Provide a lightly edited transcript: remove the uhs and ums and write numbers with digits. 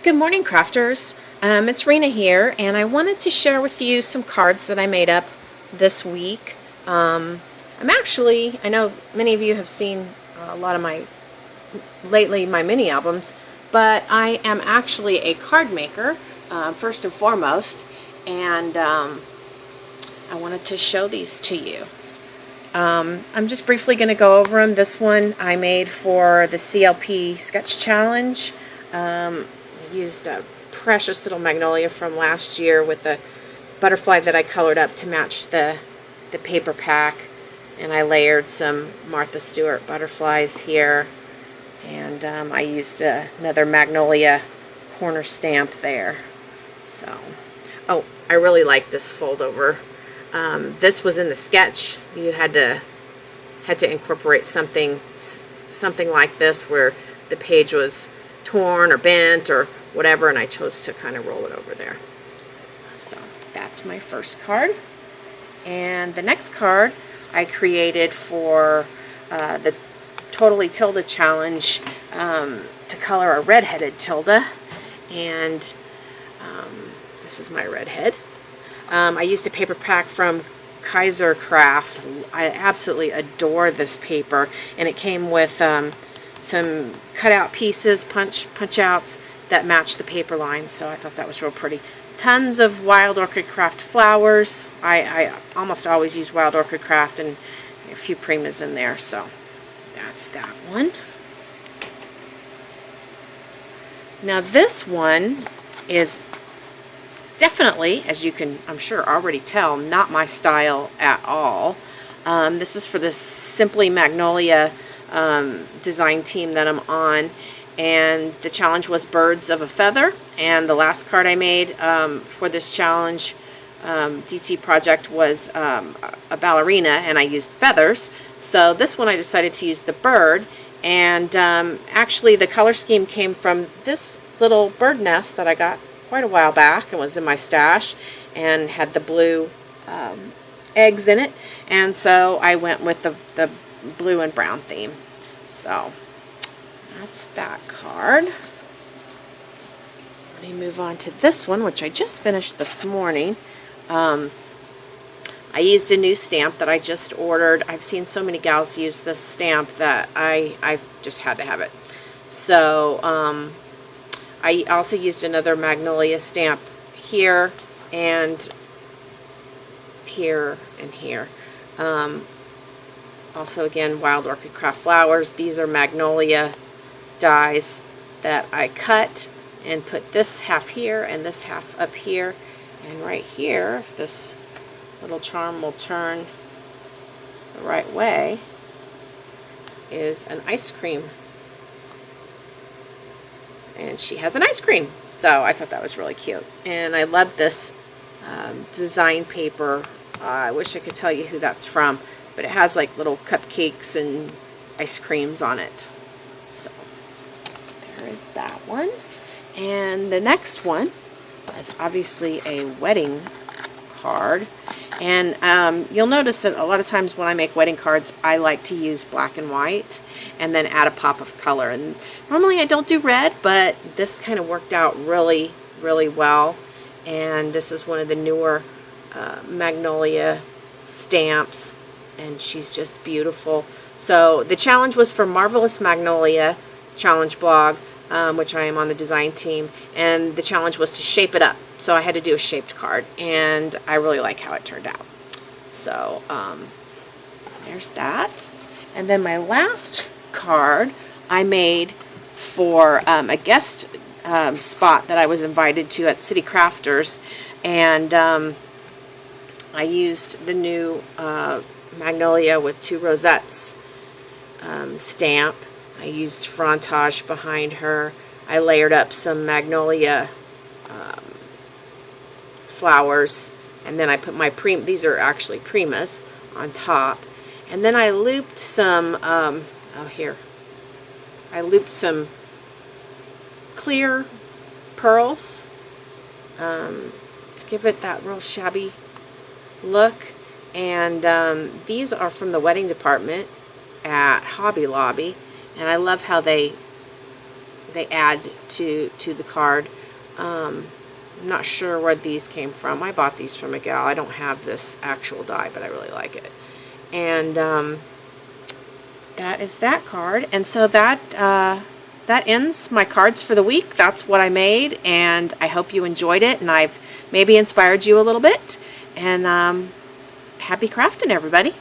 Good morning, crafters. It's Rena here, and I wanted to share with you some cards that I made up this week. I know many of you have seen a lot of my mini albums, but I am actually a card maker, first and foremost, and I wanted to show these to you. I'm just briefly going to go over them. This one I made for the CLP Sketch Challenge. I used a precious little Magnolia from last year with the butterfly that I colored up to match the paper pack, and I layered some Martha Stewart butterflies here, and I used another Magnolia corner stamp there. So, oh, I really like this fold over. This was in the sketch. You had to incorporate something like this where the page was torn or bent or whatever, and I chose to kind of roll it over there. So that's my first card. And the next card I created for the Totally Tilde challenge to color a Redheaded Tilde, and this is my redhead. I used a paper pack from Kaiser Craft. I absolutely adore this paper, and it came with some cutout pieces, punch outs that matched the paper lines, so I thought that was real pretty. Tons of Wild Orchid Craft flowers. I almost always use Wild Orchid Craft, and a few primas in there, so that's that one. Now this one is definitely, as you can, I'm sure, already tell, not my style at all. This is for the Simply Magnolia design team that I'm on, and the challenge was Birds of a Feather, and the last card I made for this challenge DT project was a ballerina, and I used feathers. So this one I decided to use the bird, and actually the color scheme came from this little bird nest that I got quite a while back and was in my stash and had the blue eggs in it, and so I went with the blue and brown theme. So that's that card. Let me move on to this one, which I just finished this morning. I used a new stamp that I just ordered. I've seen so many gals use this stamp that I just had to have it. So I also used another Magnolia stamp here and here and here. Also, again, Wild Orchid Craft flowers. These are Magnolia dies that I cut and put this half here and this half up here. And right here, if this little charm will turn the right way, is an ice cream. And she has an ice cream. So I thought that was really cute. And I love this design paper. I wish I could tell you who that's from, but it has like little cupcakes and ice creams on it. So there is that one. And the next one is obviously a wedding card. And you'll notice that a lot of times when I make wedding cards, I like to use black and white and then add a pop of color. And normally I don't do red, but this kind of worked out really, really well. And this is one of the newer Magnolia stamps, and she's just beautiful. So the challenge was for Marvelous Magnolia Challenge blog, which I am on the design team, and the challenge was to shape it up. So I had to do a shaped card, and I really like how it turned out. So there's that. And then my last card I made for a guest spot that I was invited to at City Crafters, and I used the new Magnolia with 2 rosettes stamp. I used frontage behind her. I layered up some Magnolia flowers, and then I put my these are actually primas on top, and then I looped some I looped some clear pearls to give it that real shabby look. And these are from the wedding department at Hobby Lobby, and I love how they they add to the card. I'm not sure where these came from. I bought these from a gal. I don't have this actual die, but I really like it. And that is that card. And so that that ends my cards for the week. That's what I made, and I hope you enjoyed it, and I've maybe inspired you a little bit. And happy crafting, everybody.